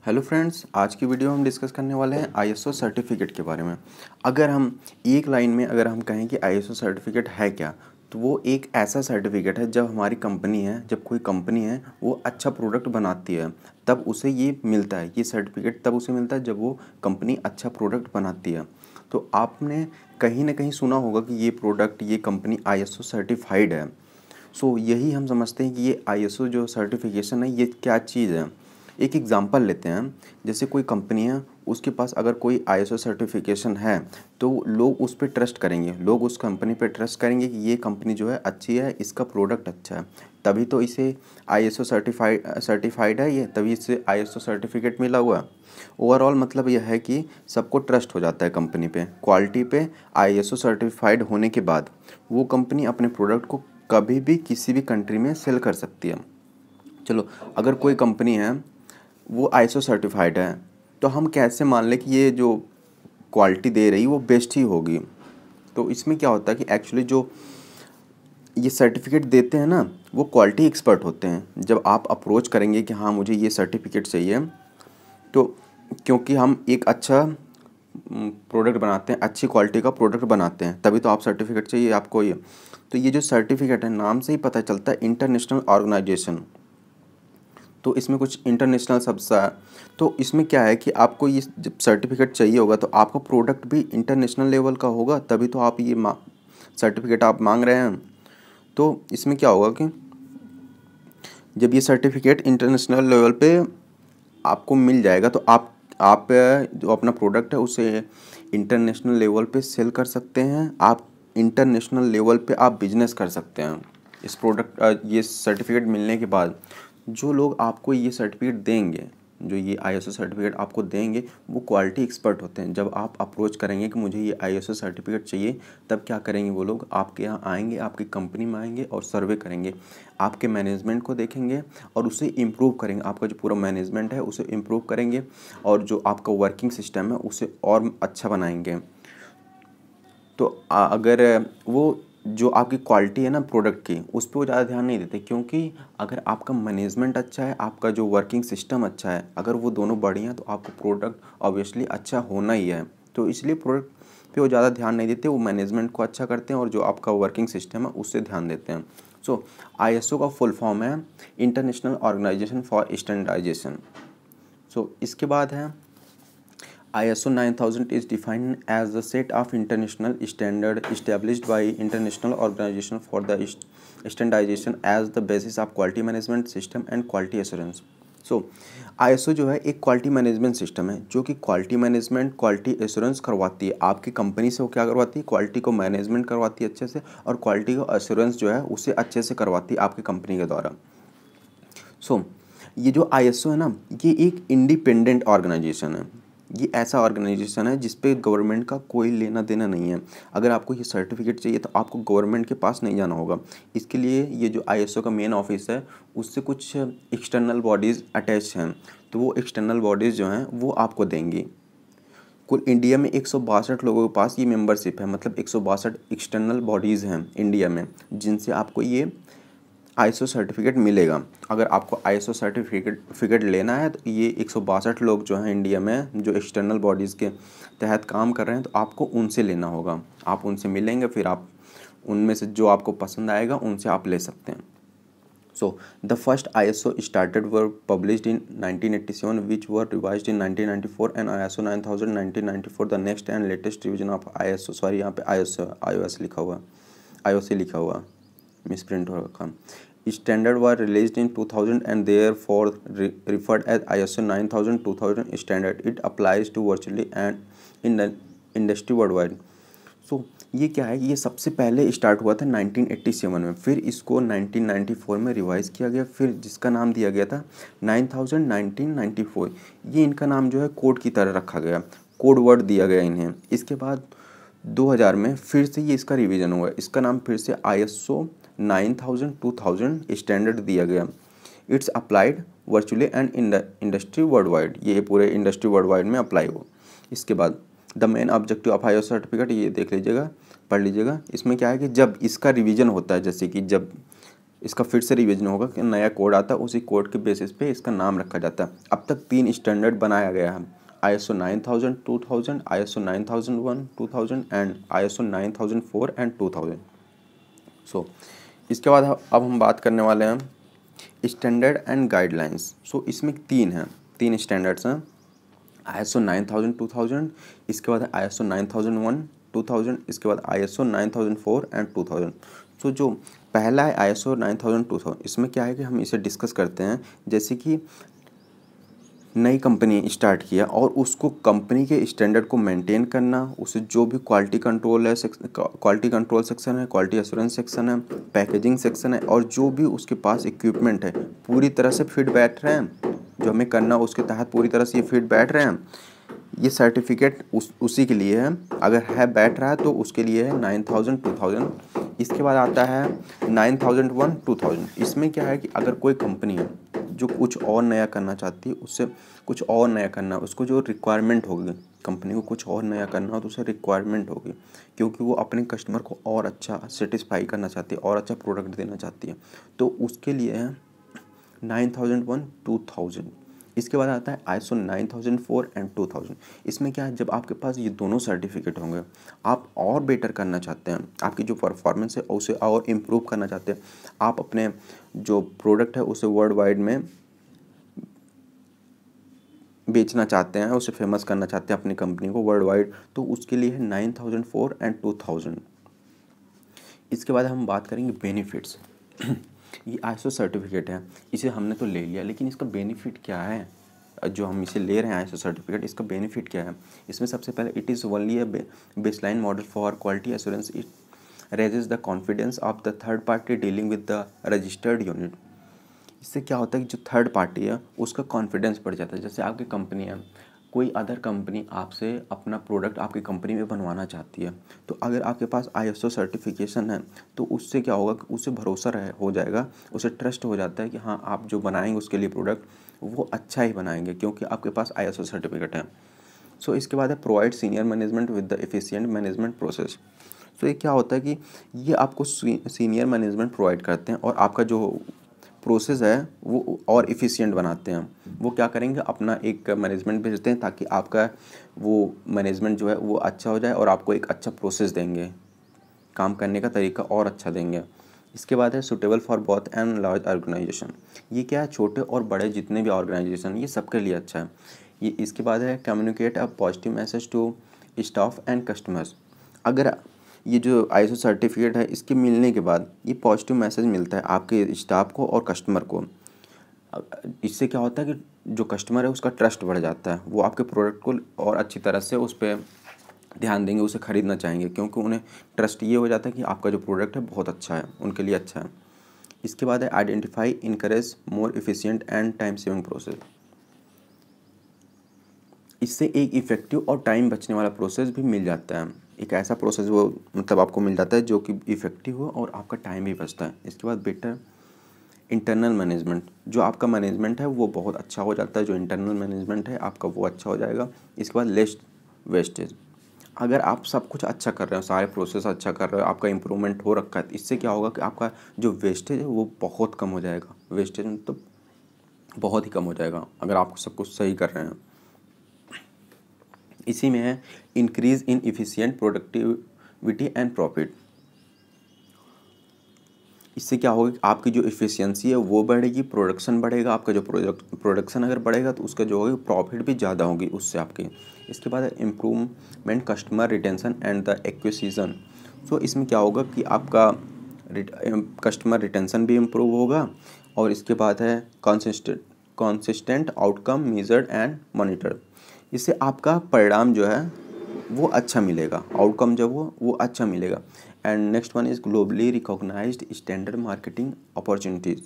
Hello friends, आज की video हम डिस्कस करने वाले हैं आईएसओ सर्टिफिकेट के बारे में। अगर हम एक लाइन में अगर हम कहें कि आईएसओ सर्टिफिकेट है क्या, तो वो एक ऐसा सर्टिफिकेट है जब हमारी कंपनी है, जब कोई कंपनी है वो अच्छा प्रोडक्ट बनाती है तब उसे ये मिलता है। ये सर्टिफिकेट तब उसे मिलता है जब वो कंपनी अच्छा प्रोडक्ट बनाती है। तो आपने कहीं ना कहीं सुना होगा कि ये प्रोडक्ट, ये कंपनी आईएसओ सर्टिफाइड है। सो यही हम समझते हैं कि ये आईएसओ जो सर्टिफिकेशन है ये क्या चीज़ है। एक एग्जांपल लेते हैं, जैसे कोई कंपनी है, उसके पास अगर कोई आईएसओ सर्टिफिकेशन है तो लोग उस पर ट्रस्ट करेंगे, लोग उस कंपनी पे ट्रस्ट करेंगे कि ये कंपनी जो है अच्छी है, इसका प्रोडक्ट अच्छा है, तभी तो इसे आईएसओ सर्टिफाइड है ये, तभी इसे आईएसओ सर्टिफिकेट मिला हुआ है। ओवरऑल मतलब यह है कि सबको ट्रस्ट हो जाता है कंपनी पे, क्वालिटी पे। आईएसओ सर्टिफाइड होने के बाद वो कंपनी अपने प्रोडक्ट को कभी भी किसी भी कंट्री में सेल कर सकती है। चलो, अगर कोई कंपनी है वो आईएसओ सर्टिफाइड है तो हम कैसे मान लें कि ये जो क्वालिटी दे रही वो बेस्ट ही होगी। तो इसमें क्या होता है कि एक्चुअली जो ये सर्टिफिकेट देते हैं ना, वो क्वालिटी एक्सपर्ट होते हैं। जब आप अप्रोच करेंगे कि हाँ मुझे ये सर्टिफिकेट चाहिए, तो क्योंकि हम एक अच्छा प्रोडक्ट बनाते हैं, अच्छी क्वालिटी का प्रोडक्ट बनाते हैं, तभी तो आप सर्टिफिकेट चाहिए आपको ये। तो ये जो सर्टिफिकेट है, नाम से ही पता चलता है इंटरनेशनल ऑर्गेनाइजेशन, तो इसमें कुछ इंटरनेशनल शब्द है। तो इसमें क्या है कि आपको ये जब सर्टिफिकेट चाहिए होगा तो आपका प्रोडक्ट भी इंटरनेशनल लेवल का होगा, तभी तो आप ये सर्टिफिकेट आप मांग रहे हैं। तो इसमें क्या होगा कि जब ये सर्टिफिकेट इंटरनेशनल लेवल पे आपको मिल जाएगा तो आप जो अपना प्रोडक्ट है उसे इंटरनेशनल लेवल पे सेल कर सकते हैं। आप इंटरनेशनल लेवल पे आप बिजनेस कर सकते हैं। इस प्रोडक्ट ये सर्टिफिकेट मिलने के बाद जो लोग आपको ये सर्टिफिकेट देंगे, जो ये आईएसओ सर्टिफिकेट आपको देंगे, वो क्वालिटी एक्सपर्ट होते हैं। जब आप अप्रोच करेंगे कि मुझे ये आईएसओ सर्टिफिकेट चाहिए, तब क्या करेंगे वो लोग, आपके यहाँ आएंगे, आपकी कंपनी में आएंगे और सर्वे करेंगे, आपके मैनेजमेंट को देखेंगे और उसे इम्प्रूव करेंगे। आपका जो पूरा मैनेजमेंट है उसे इम्प्रूव करेंगे और जो आपका वर्किंग सिस्टम है उसे और अच्छा बनाएंगे। तो अगर वो जो आपकी क्वालिटी है ना प्रोडक्ट की, उस पर वो ज़्यादा ध्यान नहीं देते, क्योंकि अगर आपका मैनेजमेंट अच्छा है, आपका जो वर्किंग सिस्टम अच्छा है, अगर वो दोनों बढ़िया हैं तो आपका प्रोडक्ट ऑब्वियसली अच्छा होना ही है। तो इसलिए प्रोडक्ट पे वो ज़्यादा ध्यान नहीं देते, वो मैनेजमेंट को अच्छा करते हैं और जो आपका वर्किंग सिस्टम है उससे ध्यान देते हैं। सो आईएसओ का फुल फॉर्म है इंटरनेशनल ऑर्गेनाइजेशन फॉर स्टैंडर्डाइजेशन। सो इसके बाद है ISO 9000 is defined as the set of international standard established by international organization for the standardization as the basis of quality management system and quality assurance. So ISO जो है एक quality management system है जो कि quality management, quality assurance करवाती है आपकी company से। वो क्या करवाती है, क्वालिटी को मैनेजमेंट करवाती है अच्छे से, और क्वालिटी को एश्योरेंस जो है उसे अच्छे से करवाती है आपकी कंपनी के द्वारा। ये जो आईएसओ है ना, ये एक इंडिपेंडेंट ऑर्गेनाइजेशन है। ये ऐसा ऑर्गेनाइजेशन है जिस पे गवर्नमेंट का कोई लेना देना नहीं है। अगर आपको ये सर्टिफिकेट चाहिए तो आपको गवर्नमेंट के पास नहीं जाना होगा। इसके लिए ये जो आईएसओ का मेन ऑफिस है, उससे कुछ एक्सटर्नल बॉडीज़ अटैच हैं, तो वो एक्सटर्नल बॉडीज़ जो हैं वो आपको देंगी। कुल इंडिया में 162 लोगों के पास ये मेंबरशिप है, मतलब 162 एक्सटर्नल बॉडीज़ हैं इंडिया में जिनसे आपको ये आईएसओ सर्टिफिकेट मिलेगा। अगर आपको आईएसओ सर्टिफिकेट लेना है तो ये 162 लोग जो हैं इंडिया में, जो एक्सटर्नल बॉडीज़ के तहत काम कर रहे हैं, तो आपको उनसे लेना होगा। आप उनसे मिलेंगे, फिर आप उनमें से जो आपको पसंद आएगा उनसे आप ले सकते हैं। So the first ISO standard were published in 1987, which were revised in 1994, and ISO 9000 1994 the next and latest revision of ISO। Sorry, यहाँ पे iOS लिखा हुआ, IOC लिखा हुआ, मिसप्रिंट हो रखा। Standard were released in 2000 and therefore referred as ISO 9000 2000 standard. It applies to virtually and in the industry worldwide। सो ये क्या है, ये सबसे पहले स्टार्ट हुआ था 1987 में, फिर इसको 1994 में रिवाइज़ किया गया, फिर जिसका नाम दिया गया था 9000 1994। ये इनका नाम जो है कोड की तरह रखा गया, कोड वर्ड दिया गया इन्हें। इसके बाद 2000 में फिर से ये इसका रिवीजन हुआ, इसका नाम फिर से ISO 9000 2000 स्टैंडर्ड दिया गया। It's applied virtually and industry world wide, ये पूरे इंडस्ट्री वर्ल्ड वाइड में अप्लाई हो। इसके बाद the main objective of ISO certificate, ये देख लीजिएगा, पढ़ लीजिएगा। इसमें क्या है कि जब इसका रिवीजन होता है, जैसे कि जब इसका फिर से रिवीजन होगा कि नया कोड आता है, उसी कोड के बेसिस पे इसका नाम रखा जाता है। अब तक 3 स्टैंडर्ड बनाया गया है, ISO 9000, 2000, ISO 9001, 2000 and ISO 9004 and 2000। सो इसके बाद अब हम बात करने वाले हैं स्टैंडर्ड एंड गाइडलाइंस। सो इसमें 3 स्टैंडर्ड्स हैं, ISO 9000, 2000, इसके बाद ISO 9001, 2000, इसके बाद ISO 9004 एंड 2000। सो जो पहला है ISO 9000, 2000, इसमें क्या है कि हम इसे डिस्कस करते हैं। जैसे कि नई कंपनी स्टार्ट किया और उसको कंपनी के स्टैंडर्ड को मेंटेन करना, उसे जो भी क्वालिटी कंट्रोल है, क्वालिटी कंट्रोल सेक्शन है, क्वालिटी एश्योरेंस सेक्शन है, पैकेजिंग सेक्शन है, और जो भी उसके पास इक्विपमेंट है पूरी तरह से फिट बैठ रहे हैं, जो हमें करना उसके तहत पूरी तरह से ये फिट बैठ रहे हैं, ये सर्टिफिकेट उसी के लिए है। अगर है बैठ रहा है तो उसके लिए है 9000, 2000। इसके बाद आता है 9001, 2000। इसमें क्या है कि अगर कोई कंपनी है जो कुछ और नया करना चाहती है, उससे कुछ और नया करना, उसको जो रिक्वायरमेंट होगी, कंपनी को कुछ और नया करना हो तो उसे रिक्वायरमेंट होगी, क्योंकि वो अपने कस्टमर को और अच्छा सेटिस्फाई करना चाहती है और अच्छा प्रोडक्ट देना चाहती है, तो उसके लिए है 9001, 2000। इसके बाद आता है ISO 9004 एंड 2000। इसमें क्या है, जब आपके पास ये दोनों सर्टिफिकेट होंगे, आप और बेटर करना चाहते हैं, आपकी जो परफॉर्मेंस है उसे और इम्प्रूव करना चाहते हैं, आप अपने जो प्रोडक्ट है उसे वर्ल्ड वाइड में बेचना चाहते हैं, उसे फेमस करना चाहते हैं अपनी कंपनी को वर्ल्ड वाइड, तो उसके लिए है 9004 एंड 2000। इसके बाद हम बात करेंगे बेनिफिट्स। ये ISO सर्टिफिकेट है, इसे हमने तो ले लिया, लेकिन इसका बेनिफिट क्या है? जो हम इसे ले रहे हैं ISO सर्टिफिकेट, इसका बेनिफिट क्या है? इसमें सबसे पहले it is only a baseline model for quality assurance. It raises the confidence of the third party dealing with the registered unit. इससे क्या होता है कि जो थर्ड पार्टी है उसका कॉन्फिडेंस बढ़ जाता है। जैसे आपकी कंपनी है, कोई अदर कंपनी आपसे अपना प्रोडक्ट आपकी कंपनी में बनवाना चाहती है, तो अगर आपके पास ISO सर्टिफिकेशन है तो उससे क्या होगा कि उसे भरोसा हो जाएगा, उसे ट्रस्ट हो जाता है कि हाँ आप जो बनाएंगे उसके लिए प्रोडक्ट वो अच्छा ही बनाएंगे, क्योंकि आपके पास ISO सर्टिफिकेट है। सो इसके बाद है provide senior management with the efficient management process. तो ये क्या होता है कि ये आपको सीनियर मैनेजमेंट प्रोवाइड करते हैं और आपका जो प्रोसेस है वो और इफ़िशिएंट बनाते हैं। वो क्या करेंगे, अपना एक मैनेजमेंट भेजते हैं ताकि आपका वो मैनेजमेंट जो है वो अच्छा हो जाए और आपको एक अच्छा प्रोसेस देंगे, काम करने का तरीका और अच्छा देंगे। इसके बाद है suitable for both and large organisation. ये क्या है, छोटे और बड़े जितने भी ऑर्गेनाइजेशन ये सबके लिए अच्छा है ये। इसके बाद है communicate a positive message to staff and customers. अगर ये जो ISO सर्टिफिकेट है इसके मिलने के बाद ये पॉजिटिव मैसेज मिलता है आपके स्टाफ को और कस्टमर को। इससे क्या होता है कि जो कस्टमर है उसका ट्रस्ट बढ़ जाता है, वो आपके प्रोडक्ट को और अच्छी तरह से उस पर ध्यान देंगे, उसे ख़रीदना चाहेंगे, क्योंकि उन्हें ट्रस्ट ये हो जाता है कि आपका जो प्रोडक्ट है बहुत अच्छा है, उनके लिए अच्छा है। इसके बाद है identify encourage more efficient and time saving process. इससे एक इफ़ेक्टिव और टाइम बचने वाला प्रोसेस भी मिल जाता है। एक ऐसा प्रोसेस वो मतलब आपको मिल जाता है जो कि इफ़ेक्टिव हो और आपका टाइम भी बचता है। इसके बाद बेटर इंटरनल मैनेजमेंट, जो आपका मैनेजमेंट है वो बहुत अच्छा हो जाता है, जो इंटरनल मैनेजमेंट है आपका वो अच्छा हो जाएगा। इसके बाद लेस वेस्टेज। अगर आप सब कुछ अच्छा कर रहे हो, सारे प्रोसेस अच्छा कर रहे हो, आपका इम्प्रूवमेंट हो रखा है, तो इससे क्या होगा कि आपका जो वेस्टेज है वो बहुत कम हो जाएगा। वेस्टेज मतलब बहुत ही कम हो जाएगा अगर आप सब कुछ सही कर रहे हैं। इसी में है increase in efficient productivity and profit. इससे क्या होगा कि आपकी जो इफ़िशियंसी है वो बढ़ेगी, प्रोडक्शन बढ़ेगा, आपका जो प्रोडक्शन अगर बढ़ेगा तो उसका जो होगा प्रॉफिट भी ज़्यादा होगी उससे आपकी। इसके बाद है improvement customer retention and the acquisition. So इसमें क्या होगा कि आपका कस्टमर रिटेंशन भी इम्प्रूव होगा, और इसके बाद है consistent outcome measured and monitor. इससे आपका परिणाम जो है वो अच्छा मिलेगा, आउटकम जब वो अच्छा मिलेगा। And next one is globally recognised standard marketing opportunities.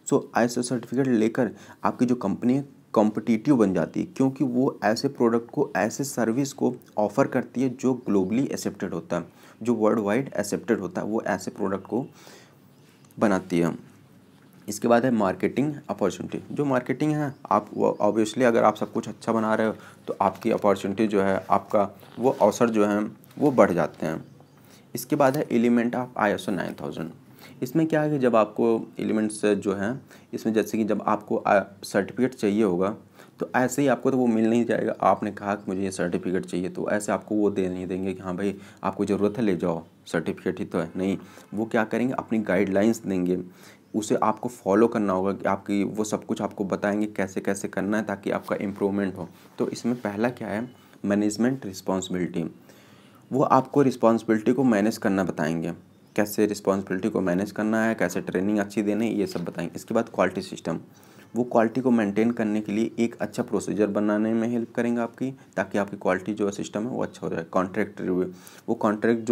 So ISO certificate लेकर आपकी जो कंपनी है कॉम्पिटिटिव बन जाती है, क्योंकि वो ऐसे प्रोडक्ट को, ऐसे सर्विस को ऑफ़र करती है जो ग्लोबली एक्सेप्टेड होता है, जो वर्ल्ड वाइड एक्सेप्टेड होता है, वो ऐसे प्रोडक्ट को बनाती है। इसके बाद है मार्केटिंग अपॉर्चुनिटी। जो मार्केटिंग है, आप वो ऑब्वियसली अगर आप सब कुछ अच्छा बना रहे हो तो आपकी अपॉर्चुनिटी जो है, आपका वो अवसर जो है वो बढ़ जाते हैं। इसके बाद है एलिमेंट ऑफ ISO 9000। इसमें क्या है कि जब आपको एलिमेंट्स जो हैं इसमें, जैसे कि जब आपको सर्टिफिकेट चाहिए होगा तो ऐसे ही आपको तो वो मिल नहीं जाएगा। आपने कहा कि मुझे ये सर्टिफिकेट चाहिए तो ऐसे आपको वो दे नहीं देंगे कि हाँ भाई आपको ज़रूरत है ले जाओ, सर्टिफिकेट ही तो है। नहीं, वो क्या करेंगे, अपनी गाइडलाइंस देंगे, उसे आपको फॉलो करना होगा कि आपकी वो सब कुछ आपको बताएंगे कैसे कैसे करना है ताकि आपका इम्प्रूवमेंट हो। तो इसमें पहला क्या है, मैनेजमेंट रिस्पॉन्सिबिलिटी। वो आपको रिस्पॉन्सिबिलिटी को मैनेज करना बताएंगे, कैसे रिस्पॉन्सिबिलिटी को मैनेज करना है, कैसे ट्रेनिंग अच्छी देनी है, ये सब बताएंगे। इसके बाद क्वालिटी सिस्टम, वो क्वालिटी को मेंटेन करने के लिए एक अच्छा प्रोसीजर बनाने में हेल्प करेंगे आपकी, ताकि आपकी क्वालिटी जो सिस्टम है वो अच्छा हो जाए। कॉन्ट्रैक्ट रिव्यू, वो कॉन्ट्रैक्ट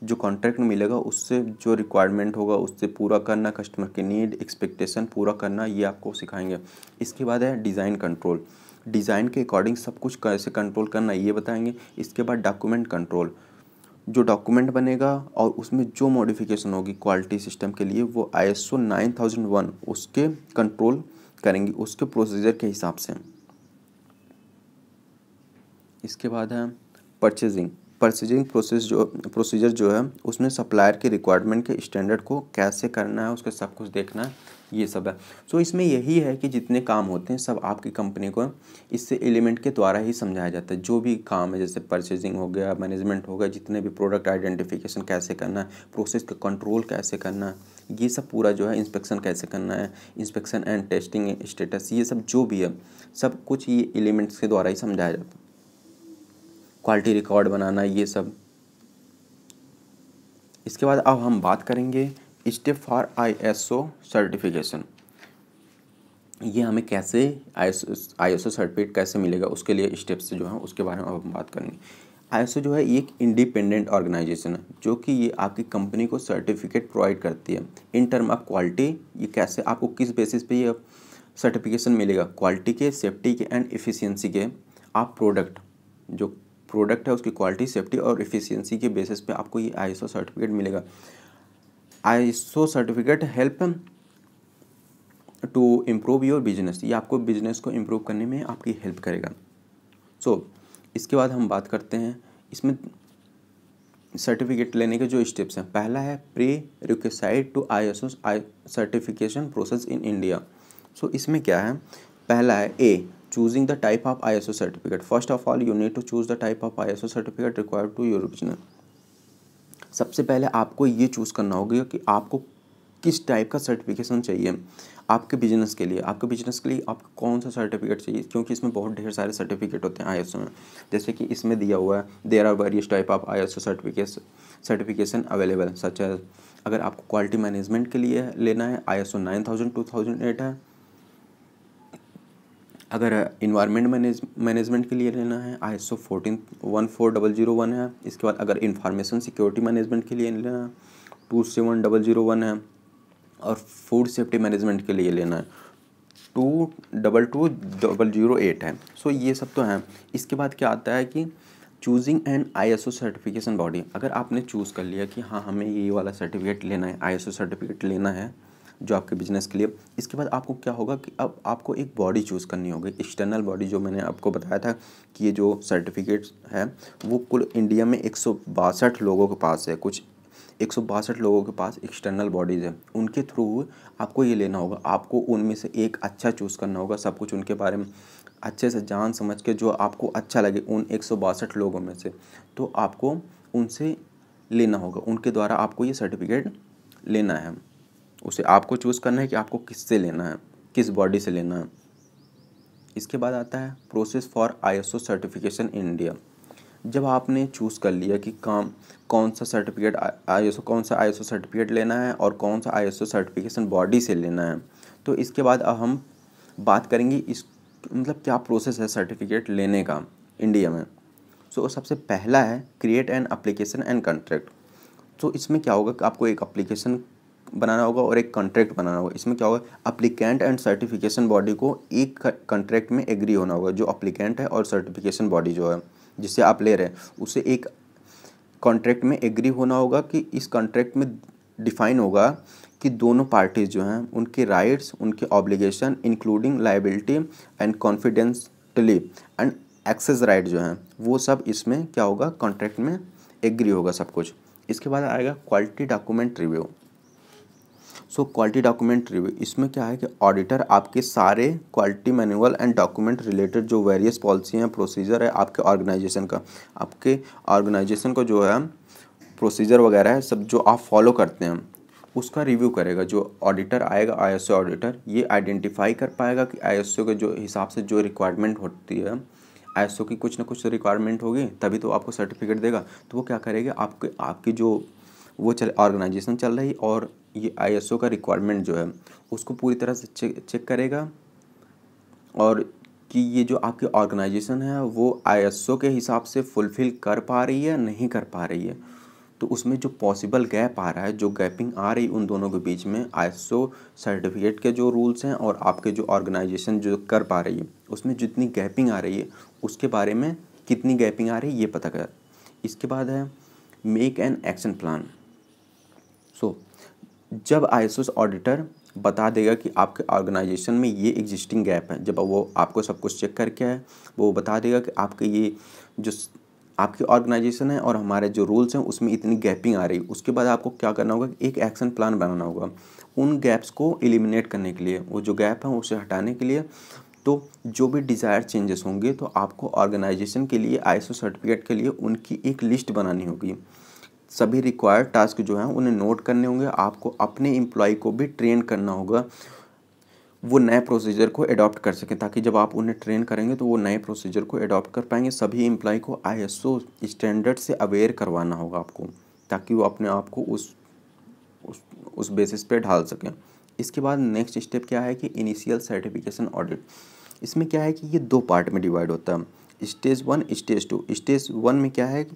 जो कॉन्ट्रैक्ट मिलेगा उससे जो रिक्वायरमेंट होगा उससे पूरा करना, कस्टमर की नीड एक्सपेक्टेशन पूरा करना, ये आपको सिखाएंगे। इसके बाद है डिज़ाइन कंट्रोल, डिज़ाइन के अकॉर्डिंग सब कुछ कैसे कंट्रोल करना ये बताएंगे। इसके बाद डॉक्यूमेंट कंट्रोल, जो डॉक्यूमेंट बनेगा और उसमें जो मॉडिफिकेशन होगी क्वालिटी सिस्टम के लिए वो ISO 9001 उसके कंट्रोल करेंगी, उसके प्रोसीजर के हिसाब से। इसके बाद है परचेजिंग, परचेजिंग प्रोसीजर जो है उसमें सप्लायर के रिक्वायरमेंट के स्टैंडर्ड को कैसे करना है, उसका सब कुछ देखना है, ये सब है। सो इसमें यही है कि जितने काम होते हैं सब आपकी कंपनी को इससे एलिमेंट के द्वारा ही समझाया जाता है। जो भी काम है जैसे परचेजिंग हो गया, मैनेजमेंट हो गया, जितने भी प्रोडक्ट आइडेंटिफिकेशन कैसे करना है, प्रोसेस का कंट्रोल कैसे करना है, ये सब पूरा जो है, इंस्पेक्शन कैसे करना है, इंस्पेक्शन एंड टेस्टिंग स्टेटस, ये सब जो भी है सब कुछ ये एलिमेंट्स के द्वारा ही समझाया जाता है। क्वालिटी रिकॉर्ड बनाना, ये सब। इसके बाद अब हम बात करेंगे स्टेप फॉर ISO सर्टिफिकेशन। ये हमें कैसे ISO सर्टिफिकेट कैसे मिलेगा, उसके लिए स्टेप्स जो हैं उसके बारे में अब हम बात करेंगे। ISO जो है ये एक इंडिपेंडेंट ऑर्गेनाइजेशन है जो कि ये आपकी कंपनी को सर्टिफिकेट प्रोवाइड करती है इन टर्म ऑफ क्वालिटी। ये कैसे आपको किस बेसिस पे ये सर्टिफिकेशन मिलेगा, क्वालिटी के, सेफ्टी के एंड एफिशिएंसी के। आप जो प्रोडक्ट है उसकी क्वालिटी, सेफ्टी और एफिशिएंसी के बेसिस पे आपको ये ISO सर्टिफिकेट मिलेगा। ISO certificate help to improve your business, ये आपको बिजनेस को इम्प्रूव करने में आपकी हेल्प करेगा। इसके बाद हम बात करते हैं इसमें सर्टिफिकेट लेने के जो स्टेप्स हैं। पहला है prerequisite to ISO certification process in India. इसमें क्या है, पहला है a choosing the type of ISO certificate. First of all you need to choose the type of ISO certificate required to your business. सबसे पहले आपको ये choose करना होगा कि आपको किस टाइप का सर्टिफिकेशन चाहिए आपके बिजनेस के लिए। आपके बिजनेस के लिए आपको कौन सा सर्टिफिकेट चाहिए, क्योंकि इसमें बहुत ढेर सारे सर्टिफिकेट होते हैं ISO में। जैसे कि इसमें दिया हुआ है there are various type of ISO certification available, such as अगर आपको क्वालिटी मैनेजमेंट के लिए लेना है ISO 9000 2008 है। अगर इन्वायरमेंट मैनेजमेंट के लिए लेना है ISO 14001 है। इसके बाद अगर इंफॉर्मेशन सिक्योरिटी मैनेजमेंट के लिए लेना है 27001 है। और फूड सेफ्टी मैनेजमेंट के लिए लेना है 222008 है। ये सब तो हैं। इसके बाद क्या आता है कि choosing N ISO certification body. अगर आपने चूज़ कर लिया कि हाँ हमें ये वाला सर्टिफिकेट लेना है, ISO सर्टिफिकेट लेना है जो आपके बिजनेस के लिए, इसके बाद आपको क्या होगा कि अब आपको एक बॉडी चूज़ करनी होगी, एक्सटर्नल बॉडी। जो मैंने आपको बताया था कि ये जो सर्टिफिकेट है वो कुल इंडिया में 162 लोगों के पास है, कुछ 162 लोगों के पास एक्सटर्नल बॉडीज़ है, उनके थ्रू आपको ये लेना होगा। आपको उनमें से एक अच्छा चूज़ करना होगा, सब कुछ उनके बारे में अच्छे से जान समझ के जो आपको अच्छा लगे उन 162 लोगों में से, तो आपको उनसे लेना होगा, उनके द्वारा आपको ये सर्टिफिकेट लेना है। उसे आपको चूज़ करना है कि आपको किससे लेना है, किस बॉडी से लेना है। इसके बाद आता है process for ISO certification in India. जब आपने चूज़ कर लिया कि कौन सा ISO सर्टिफिकेट लेना है और कौन सा ISO सर्टिफिकेशन बॉडी से लेना है, तो इसके बाद अब हम बात करेंगे इस मतलब क्या प्रोसेस है सर्टिफिकेट लेने का इंडिया में। सबसे पहला है create an application and contract. इसमें क्या होगा कि आपको एक एप्लीकेशन बनाना होगा और एक कॉन्ट्रैक्ट बनाना होगा। इसमें क्या होगा, एप्लीकेंट एंड सर्टिफिकेशन बॉडी को एक कॉन्ट्रैक्ट में एग्री होना होगा। जो एप्लीकेंट है और सर्टिफिकेशन बॉडी जो है जिससे आप ले रहे हैं उसे एक कॉन्ट्रैक्ट में एग्री होना होगा कि इस कॉन्ट्रैक्ट में डिफाइन होगा कि दोनों पार्टीज़ जो हैं उनके राइट्स, उनके obligation including liability and confidentially and access right जो हैं वो सब इसमें क्या होगा, कॉन्ट्रैक्ट में एग्री होगा सब कुछ। इसके बाद आएगा quality document review. So quality document review, इसमें क्या है कि ऑडिटर आपके सारे quality manual and document related जो वेरियस पॉलिसी हैं, प्रोसीजर है आपके ऑर्गेनाइजेशन का, आपके ऑर्गेनाइजेशन को जो है प्रोसीजर वगैरह है सब जो आप फॉलो करते हैं उसका रिव्यू करेगा। जो ऑडिटर आएगा आईएसओ ऑडिटर, ये आइडेंटिफाई कर पाएगा कि आईएसओ के जो हिसाब से जो रिक्वायरमेंट होती है, आईएसओ की कुछ ना कुछ रिक्वायरमेंट होगी तभी तो आपको सर्टिफिकेट देगा। तो वो क्या करेगा, आपकी जो वो ऑर्गेनाइजेशन चल रही और ये आईएसओ का रिक्वायरमेंट जो है उसको पूरी तरह से चेक करेगा, और कि ये जो आपकी ऑर्गेनाइजेशन है वो आईएसओ के हिसाब से फुलफ़िल कर पा रही है नहीं कर पा रही है। तो उसमें जो पॉसिबल गैप आ रहा है, जो गैपिंग आ रही उन दोनों के बीच में, आईएसओ सर्टिफिकेट के जो रूल्स हैं और आपके जो ऑर्गेनाइजेशन जो कर पा रही है उसमें जितनी गैपिंग आ रही है उसके बारे में कितनी गैपिंग आ रही है ये पता कर। इसके बाद है मेक एन एक्शन प्लान। सो जब आईएसओ ऑडिटर बता देगा कि आपके ऑर्गेनाइजेशन में ये एग्जिस्टिंग गैप है, जब वो आपको सब कुछ चेक करके है वो बता देगा कि आपके ये जो आपकी ऑर्गेनाइजेशन है और हमारे जो रूल्स हैं उसमें इतनी गैपिंग आ रही है, उसके बाद आपको क्या करना होगा, एक एक्शन प्लान बनाना होगा उन गैप्स को एलिमिनेट करने के लिए, वो जो गैप है उसे हटाने के लिए। तो जो भी डिज़ायर चेंजेस होंगे तो आपको ऑर्गेनाइजेशन के लिए आईएसओ सर्टिफिकेट के लिए उनकी एक लिस्ट बनानी होगी। सभी रिक्वायर्ड टास्क जो हैं उन्हें नोट करने होंगे, आपको अपने एम्प्लॉय को भी ट्रेन करना होगा वो नए प्रोसीजर को अडॉप्ट कर सकें, ताकि जब आप उन्हें ट्रेन करेंगे तो वो नए प्रोसीजर को अडॉप्ट कर पाएंगे। सभी एम्प्लॉय को आईएसओ स्टैंडर्ड से अवेयर करवाना होगा आपको, ताकि वो अपने आप को उस बेसिस पे ढाल सकें। इसके बाद नेक्स्ट स्टेप क्या है कि इनिशियल सर्टिफिकेशन ऑडिट। इसमें क्या है कि ये दो पार्ट में डिवाइड होता है, स्टेज 1 स्टेज 2। स्टेज 1 में क्या है,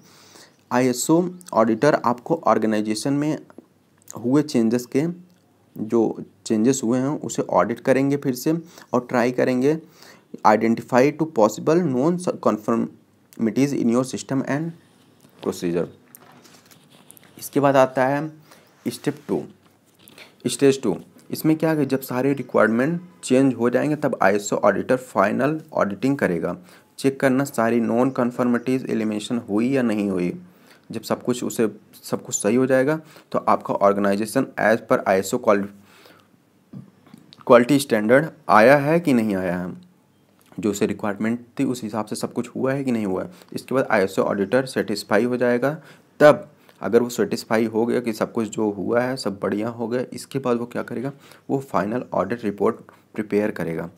आईएसओ ऑडिटर आपको ऑर्गेनाइजेशन में हुए चेंजेस के जो चेंजेस हुए हैं उसे ऑडिट करेंगे फिर से, और ट्राई करेंगे identify to possible non conformities in your system and procedure. इसके बाद आता है स्टेप 2 स्टेज 2। इसमें क्या है, जब सारे रिक्वायरमेंट चेंज हो जाएंगे तब आईएसओ ऑडिटर फाइनल ऑडिटिंग करेगा, चेक करना सारी नॉन कन्फर्मिटीज़ एलिमिनेशन हुई या नहीं हुई। जब सब कुछ सही हो जाएगा तो आपका organisation as per ISO quality standard आया है कि नहीं आया है, जो उसे रिक्वायरमेंट थी उस हिसाब से सब कुछ हुआ है कि नहीं हुआ है। इसके बाद आईएसओ ऑडिटर सेटिस्फाई हो जाएगा, तब अगर वो सेटिस्फाई हो गया कि सब कुछ जो हुआ है सब बढ़िया हो गया, इसके बाद वो क्या करेगा, वो फाइनल ऑडिट रिपोर्ट प्रिपेयर करेगा।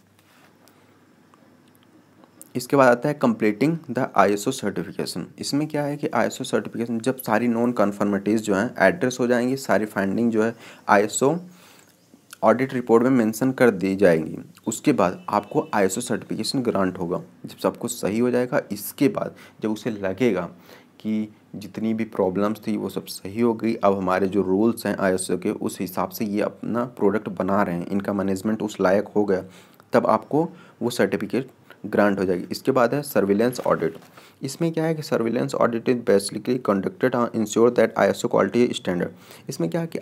इसके बाद आता है कंप्लीटिंग द आईएसओ सर्टिफिकेशन। इसमें क्या है कि आईएसओ सर्टिफिकेशन जब सारी नॉन कन्फर्मिटीज़ जो हैं एड्रेस हो जाएंगी, सारी फाइंडिंग जो है आईएसओ ऑडिट रिपोर्ट में मेंशन कर दी जाएंगी, उसके बाद आपको आईएसओ सर्टिफिकेशन ग्रांट होगा। जब सब कुछ सही हो जाएगा इसके बाद जब उसे लगेगा कि जितनी भी प्रॉब्लम्स थी वो सब सही हो गई, अब हमारे जो रूल्स हैं आईएसओ के उस हिसाब से ये अपना प्रोडक्ट बना रहे हैं, इनका मैनेजमेंट उस लायक हो गया, तब आपको वो सर्टिफिकेट ग्रांट हो जाएगी। इसके बाद है सर्विलेंस ऑडिट। इसमें क्या है कि surveillance audit is basically conducted ensure that ISO quality standard. इसमें क्या है कि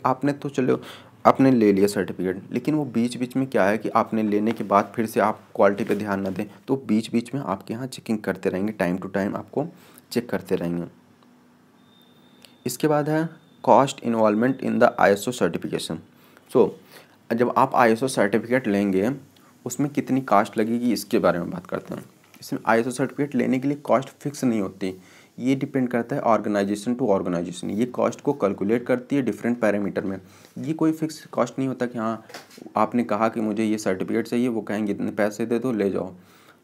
आपने ले लिया सर्टिफिकेट, लेकिन वो बीच बीच में क्या है कि आपने लेने के बाद फिर से आप क्वालिटी पे ध्यान न दें, तो बीच बीच में आपके यहाँ चेकिंग करते रहेंगे, टाइम टू टाइम आपको चेक करते रहेंगे। इसके बाद है cost involvement in the ISO certification. So जब आप आईएसओ सर्टिफिकेट लेंगे उसमें कितनी कॉस्ट लगेगी इसके बारे में बात करते हैं। इसमें आईएसओ सर्टिफिकेट लेने के लिए कॉस्ट फिक्स नहीं होती, ये डिपेंड करता है ऑर्गेनाइजेशन टू ऑर्गेनाइजेशन। ये कॉस्ट को कैलकुलेट करती है डिफरेंट पैरामीटर में, ये कोई फिक्स कॉस्ट नहीं होता कि हाँ आपने कहा कि मुझे ये सर्टिफिकेट चाहिए, वो कहेंगे इतने पैसे दे दो ले जाओ।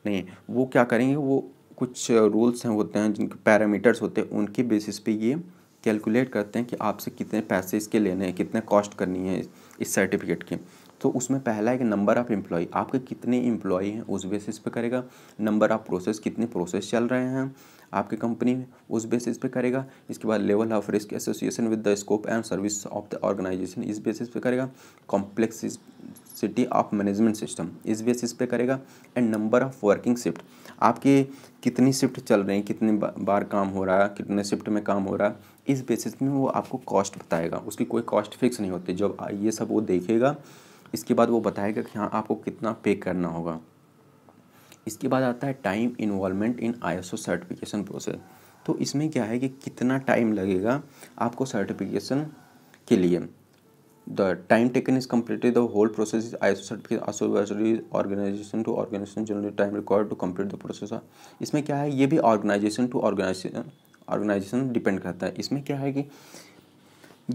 नहीं, वो क्या करेंगे, वो कुछ रूल्स हैं होते हैं जिनके पैरामीटर्स होते हैं, उनके बेसिस पे ये कैलकुलेट करते हैं कि आपसे कितने पैसे इसके लेने हैं, कितने कॉस्ट करनी है इस सर्टिफिकेट की। तो उसमें पहला है कि नंबर ऑफ़ एम्प्लॉय, आपके कितने एम्प्लॉय हैं उस बेसिस पे करेगा। नंबर ऑफ़ प्रोसेस, कितने प्रोसेस चल रहे हैं आपकी कंपनी में उस बेसिस पे करेगा। इसके बाद level of risk association with the scope and service of the organisation, इस बेसिस पे करेगा। कॉम्प्लेक्सिटी ऑफ मैनेजमेंट सिस्टम, इस बेसिस पे करेगा। And number of working shift, आपके कितनी शिफ्ट चल रही हैं, कितनी बार काम हो रहा है, कितने शिफ्ट में काम हो रहा है, इस बेसिस में वो आपको कॉस्ट बताएगा। उसकी कोई कॉस्ट फिक्स नहीं होती, जब ये सब वो देखेगा इसके बाद वो बताएगा कि हाँ आपको कितना पे करना होगा। इसके बाद आता है time involvement in ISO certification process. तो इसमें क्या है कि कितना टाइम लगेगा आपको सर्टिफिकेशन के लिए। The time taken is completed the whole process is ISO certificate association organisation to organisation general time required to complete the process. इसमें क्या है, ये भी ऑर्गेनाइजेशन टू ऑर्गेनाइजेशन डिपेंड करता है। इसमें क्या है कि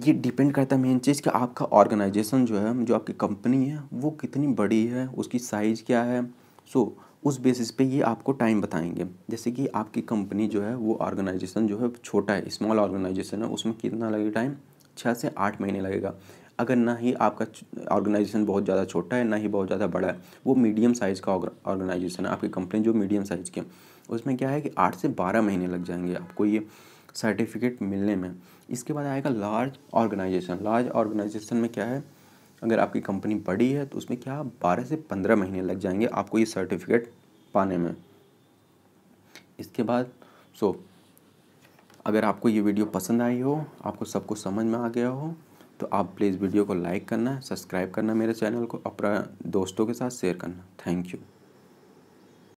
ये डिपेंड करता है मेन चीज़ कि आपका ऑर्गेनाइजेशन जो है, जो आपकी कंपनी है वो कितनी बड़ी है, उसकी साइज़ क्या है। सो उस बेसिस पे ये आपको टाइम बताएंगे। जैसे कि आपकी कंपनी जो है वो ऑर्गेनाइजेशन जो है छोटा है, स्मॉल ऑर्गेनाइजेशन है, उसमें कितना लगेगा टाइम, 6 से 8 महीने लगेगा। अगर ना ही आपका ऑर्गेनाइजेशन बहुत ज़्यादा छोटा है ना ही बहुत ज़्यादा बड़ा है, वो मीडियम साइज़ का ऑर्गेनाइजेशन है, आपकी कंपनी जो मीडियम साइज़ की है, उसमें क्या है कि 8 से 12 महीने लग जाएंगे आपको ये सर्टिफिकेट मिलने में। इसके बाद आएगा लार्ज ऑर्गेनाइजेशन। लार्ज ऑर्गेनाइजेशन में क्या है, अगर आपकी कंपनी बड़ी है तो उसमें क्या 12 से 15 महीने लग जाएंगे आपको ये सर्टिफिकेट पाने में। इसके बाद अगर आपको ये वीडियो पसंद आई हो, आपको सब कुछ समझ में आ गया हो, तो आप प्लीज़ वीडियो को लाइक करना, सब्सक्राइब करना, मेरे चैनल को अपना दोस्तों के साथ शेयर करना। Thank you.